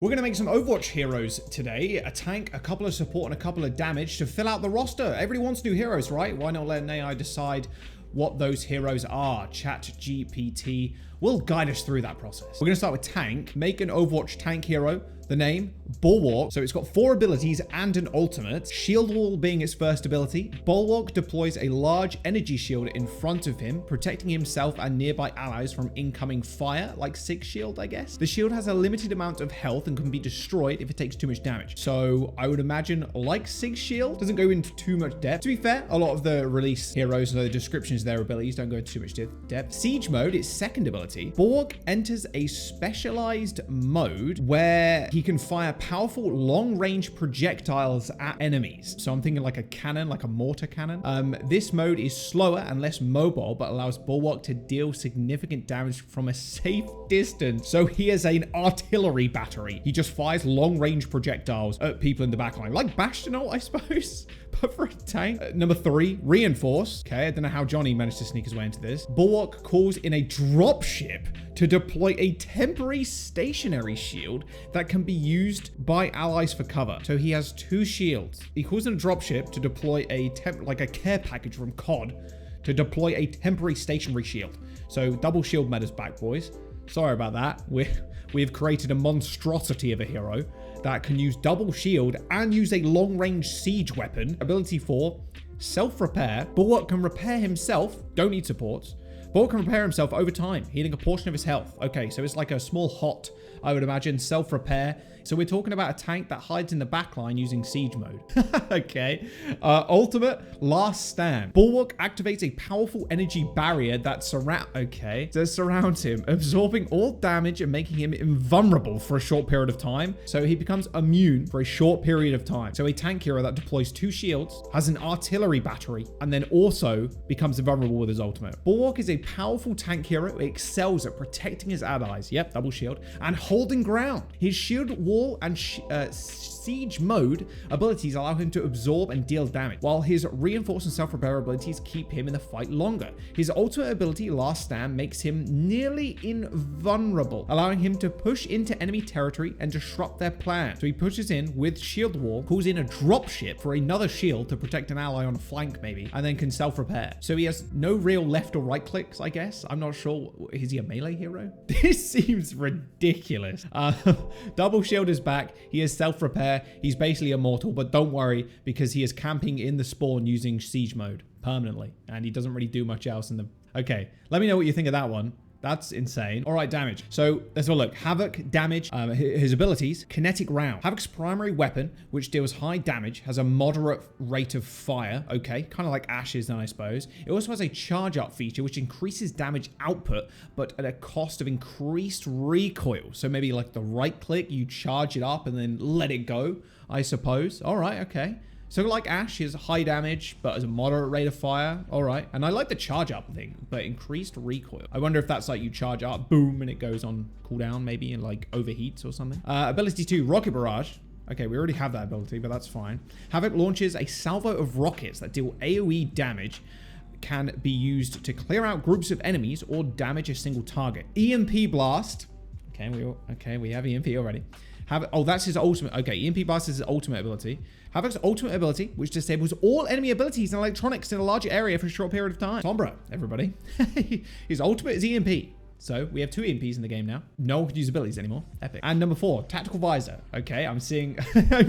We're going to make some Overwatch heroes today. A tank, a couple of support, and a couple of damage to fill out the roster. Everybody wants new heroes, right? Why not let an AI decide what those heroes are? ChatGPT will guide us through that process. We're going to start with tank. Make an Overwatch tank hero. The name, Bulwark. So it's got 4 abilities and an ultimate. Shield Wall being its first ability. Bulwark deploys a large energy shield in front of him, protecting himself and nearby allies from incoming fire, like 6 shield, I guess. The shield has a limited amount of health and can be destroyed if it takes too much damage. So I would imagine like 6 shield, doesn't go into too much depth. To be fair, a lot of the release heroes, the descriptions of their abilities don't go into too much depth. Siege mode, its second ability. Bulwark enters a specialized mode where he can fire powerful long-range projectiles at enemies. So I'm thinking like a cannon, like a mortar cannon. This mode is slower and less mobile, but allows Bulwark to deal significant damage from a safe distance. So he is an artillery battery. He just fires long-range projectiles at people in the backline, like Bastionol, I suppose. But for a tank. Number 3, reinforce. Okay, I don't know how Johnny managed to sneak his way into this. Bulwark calls in a dropship to deploy a temporary stationary shield that can be used by allies for cover. So he has 2 shields. He calls in a dropship to deploy like a care package from COD to deploy a temporary stationary shield. So double shield meta's back, boys. Sorry about that. We've created a monstrosity of a hero that can use double shield and use a long-range siege weapon. Ability 4, self-repair. Bulwark can repair himself, don't need supports. Bulwark can repair himself over time, healing a portion of his health. Okay, so it's like a small hot, I would imagine, self-repair. So we're talking about a tank that hides in the backline using siege mode. Okay. Ultimate, last stand. Bulwark activates a powerful energy barrier that surrounds him, absorbing all damage and making him invulnerable for a short period of time. So he becomes immune for a short period of time. So a tank hero that deploys 2 shields, has an artillery battery, and then also becomes invulnerable with his ultimate. Bulwark is a powerful tank hero who excels at protecting his allies. Yep, double shield. And holding ground. His shield wall and siege mode abilities allow him to absorb and deal damage, while his reinforce and self-repair abilities keep him in the fight longer. His ultimate ability, last stand, makes him nearly invulnerable, allowing him to push into enemy territory and disrupt their plan. So he pushes in with shield wall, calls in a dropship for another shield to protect an ally on a flank maybe, and then can self-repair. So he has no real left or right clicks, I guess. I'm not sure. Is he a melee hero? This seems ridiculous. Double shield is back. He has self-repair. He's basically immortal, but don't worry because he is camping in the spawn using siege mode permanently, and he doesn't really do much else in the... Okay, let me know what you think of that one. That's insane. All right, damage. So let's have a look. Havoc, damage, his abilities, kinetic round. Havoc's primary weapon, which deals high damage, has a moderate rate of fire. Okay, kind of like Ash's then, I suppose. It also has a charge up feature, which increases damage output, but at a cost of increased recoil. So maybe like the right click, you charge it up and then let it go, I suppose. All right, okay. So like Ash is high damage, but as a moderate rate of fire. All right. And I like the charge up thing, but increased recoil. I wonder if that's like you charge up, boom, and it goes on cooldown maybe and like overheats or something. Ability 2, Rocket Barrage. Okay, we already have that ability, but that's fine. Havoc launches a salvo of rockets that deal AoE damage, can be used to clear out groups of enemies or damage a single target. EMP Blast. Okay, we have EMP already. Oh, that's his ultimate. Okay, EMP Blast is his ultimate ability. Havoc's ultimate ability, which disables all enemy abilities and electronics in a larger area for a short period of time. Sombra, everybody. His ultimate is EMP. So we have 2 EMPs in the game now. No one can use abilities anymore. Epic. And number 4, Tactical Visor. Okay, I'm seeing a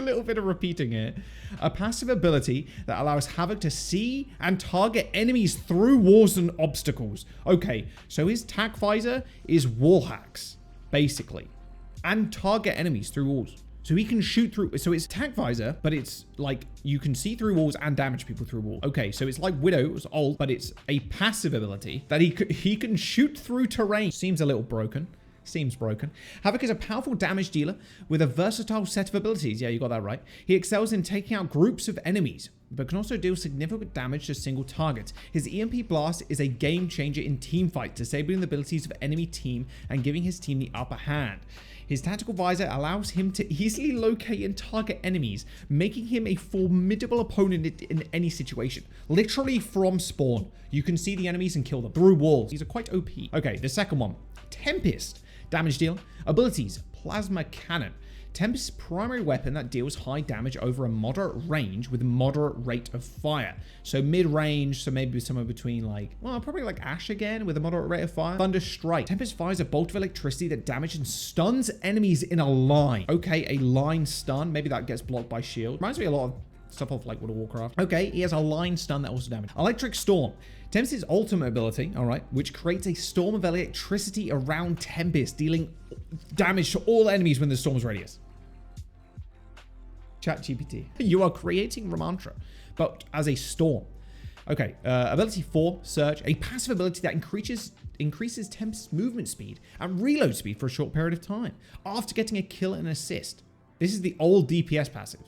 little bit of repeating here. A passive ability that allows Havoc to see and target enemies through walls and obstacles. Okay, so his Tac Visor is wall hacks, basically, and target enemies through walls. So he can shoot through, so it's Tac Visor, but it's like you can see through walls and damage people through walls. Okay, so it's like Widow's ult, but it's a passive ability that he can shoot through terrain. Seems a little broken. Seems broken. Havoc is a powerful damage dealer with a versatile set of abilities. Yeah, you got that right. He excels in taking out groups of enemies, but can also deal significant damage to single targets. His EMP Blast is a game changer in teamfights, disabling the abilities of enemy team and giving his team the upper hand. His Tactical Visor allows him to easily locate and target enemies, making him a formidable opponent in any situation. Literally from spawn, you can see the enemies and kill them through walls. These are quite OP. Okay, the second one, Tempest. Damage deal. Abilities, Plasma Cannon. Tempest's primary weapon that deals high damage over a moderate range with a moderate rate of fire. So mid-range, so maybe somewhere between like, well, probably like Ash again with a moderate rate of fire. Thunder Strike. Tempest fires a bolt of electricity that damages and stuns enemies in a line. Okay, a line stun. Maybe that gets blocked by shield. Reminds me a lot of stuff off like World of Warcraft. Okay, he has a line stun that also damages. Electric Storm. Tempest's ultimate ability, all right, which creates a storm of electricity around Tempest, dealing damage to all enemies within the storm's radius. ChatGPT. You are creating Ramantra, but as a storm. Okay, ability 4, Surge, a passive ability that increases Tempest's movement speed and reload speed for a short period of time after getting a kill and assist. This is the old DPS passive.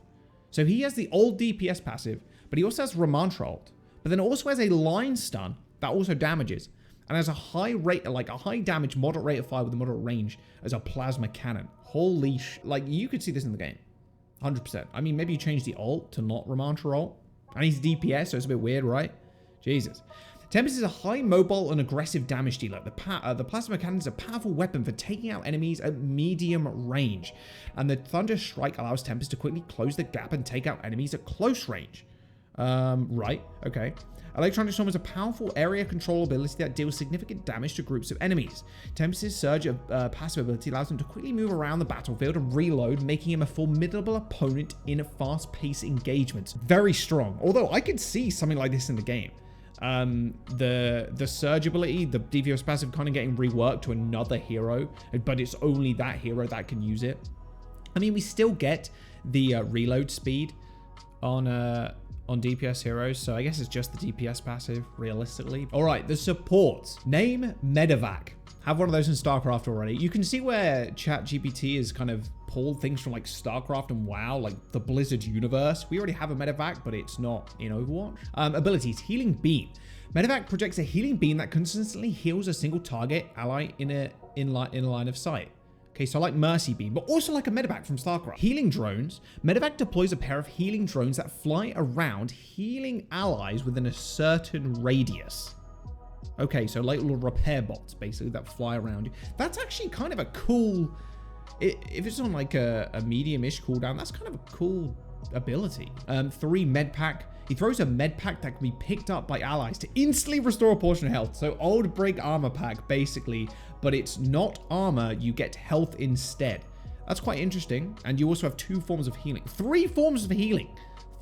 So he has the old DPS passive, but he also has Ramantra ult, but then also has a line stun that also damages and has a high rate, like a high damage, moderate rate of fire with a moderate range as a plasma cannon. Holy like you could see this in the game. 100%. I mean, maybe you change the ult to not Ramantra ult. And he's DPS, so it's a bit weird, right? Jesus. Tempest is a high mobile and aggressive damage dealer. The Plasma Cannon is a powerful weapon for taking out enemies at medium range. And the Thunder Strike allows Tempest to quickly close the gap and take out enemies at close range. Right. Okay. Electronic Storm is a powerful area control ability that deals significant damage to groups of enemies. Tempest's Surge of passive ability allows him to quickly move around the battlefield and reload, making him a formidable opponent in fast-paced engagements. Very strong. Although I could see something like this in the game. The Surge ability, the DPS passive kind of getting reworked to another hero, but it's only that hero that can use it. I mean, we still get the reload speed on DPS heroes, so I guess it's just the DPS passive, realistically. All right, the supports. Name Medevac. Have one of those in StarCraft already. You can see where ChatGPT has kind of pulled things from like StarCraft and WoW, like the Blizzard universe. We already have a Medevac, but it's not in Overwatch. Abilities, Healing Beam. Medevac projects a healing beam that consistently heals a single target ally in line of sight. Okay, so like Mercy Beam, but also like a Medevac from StarCraft. Healing drones. Medevac deploys a pair of healing drones that fly around, healing allies within a certain radius. Okay, so like little repair bots, basically, that fly around you. That's actually kind of a cool... If it's on like a medium-ish cooldown, that's kind of a cool ability. 3, Med Pack. He throws a med pack that can be picked up by allies to instantly restore a portion of health. So old Brig armor pack, basically, but it's not armor, you get health instead. That's quite interesting. And you also have 2 forms of healing. 3 forms of healing.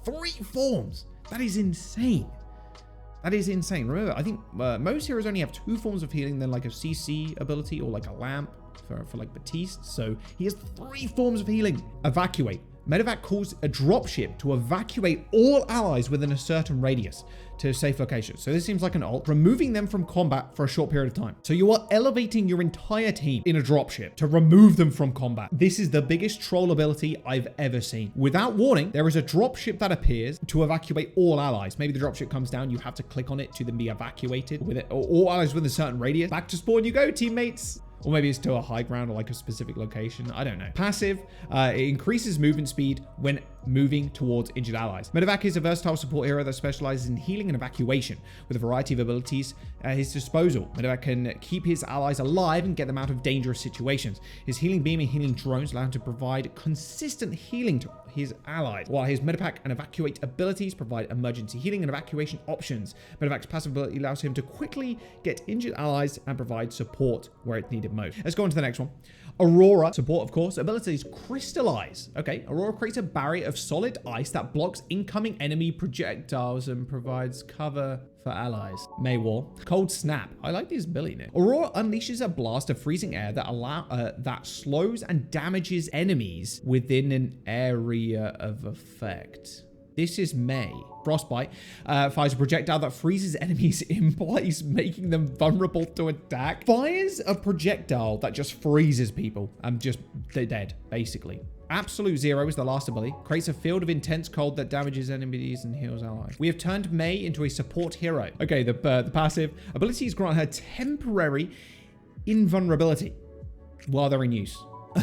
3 forms. That is insane. That is insane. Remember, I think most heroes only have 2 forms of healing, then like a CC ability or like a lamp for like Batiste. So he has 3 forms of healing. Evacuate. Medevac calls a dropship to evacuate all allies within a certain radius to a safe location. So this seems like an ult, removing them from combat for a short period of time. So you are elevating your entire team in a dropship to remove them from combat. This is the biggest troll ability I've ever seen. Without warning, there is a dropship that appears to evacuate all allies. Maybe the dropship comes down, you have to click on it to then be evacuated with it, or all allies within a certain radius. Back to spawn you go, teammates. Or maybe it's to a high ground or like a specific location. I don't know. Passive, it increases movement speed when moving towards injured allies. Medevac is a versatile support hero that specializes in healing and evacuation with a variety of abilities at his disposal. Medevac can keep his allies alive and get them out of dangerous situations. His healing beam and healing drones allow him to provide consistent healing to his allies, while his Medevac and evacuate abilities provide emergency healing and evacuation options. Medevac's passive ability allows him to quickly get injured allies and provide support where it's needed most. Let's go on to the next one. Aurora, support of course. Abilities, Crystallize. Okay, Aurora creates a barrier of solid ice that blocks incoming enemy projectiles and provides cover for allies. Maywar. Cold Snap. I like these ability names. Aurora unleashes a blast of freezing air that slows and damages enemies within an area of effect. This is May. Frostbite fires a projectile that freezes enemies in place, making them vulnerable to attack. Fires a projectile that just freezes people and they're dead, basically. Absolute Zero is the last ability. Creates a field of intense cold that damages enemies and heals allies. We have turned May into a support hero. Okay, the passive abilities grant her temporary invulnerability while they're in use.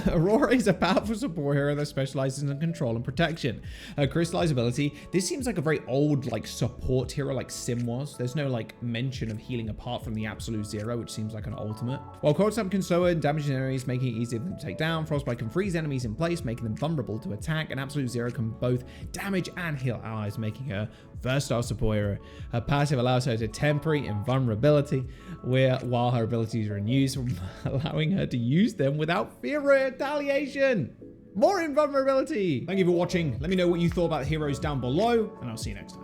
Aurora is a powerful support hero that specializes in control and protection. Her crystallized ability, this seems like a very old like support hero like Sim was. There's no like mention of healing apart from the absolute zero, which seems like an ultimate. While Cold Snap can slow and damage enemies, making it easier for them to take down, Frostbite can freeze enemies in place, making them vulnerable to attack, and Absolute Zero can both damage and heal allies, making her versatile support hero. Her passive allows her to temporary invulnerability, while her abilities are unused, allowing her to use them without fear of retaliation. More invulnerability. Thank you for watching. Let me know what you thought about the heroes down below, and I'll see you next time.